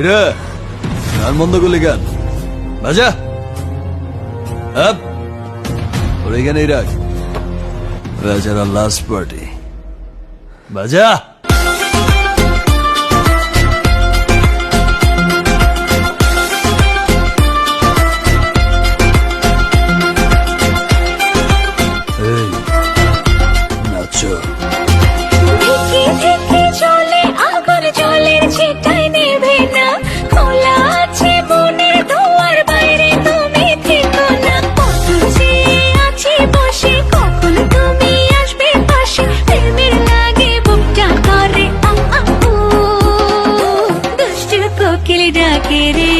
কিরে গান বন্ধ করলি গান বাজা আপ ওর এখানেই রাখ বেচারা লাস্ট পার্টি বাজা এই নাচো চলে আগুন জলের ছিটায় নেবে না খোলা আছে মনের দুয়ার বাইরে তুমি থেকো না যে আছি বসে কখন তুমি আসবে পাশে প্রেমের লাগে বুকটা করে দুষ্ট কোকিল ডাকে রে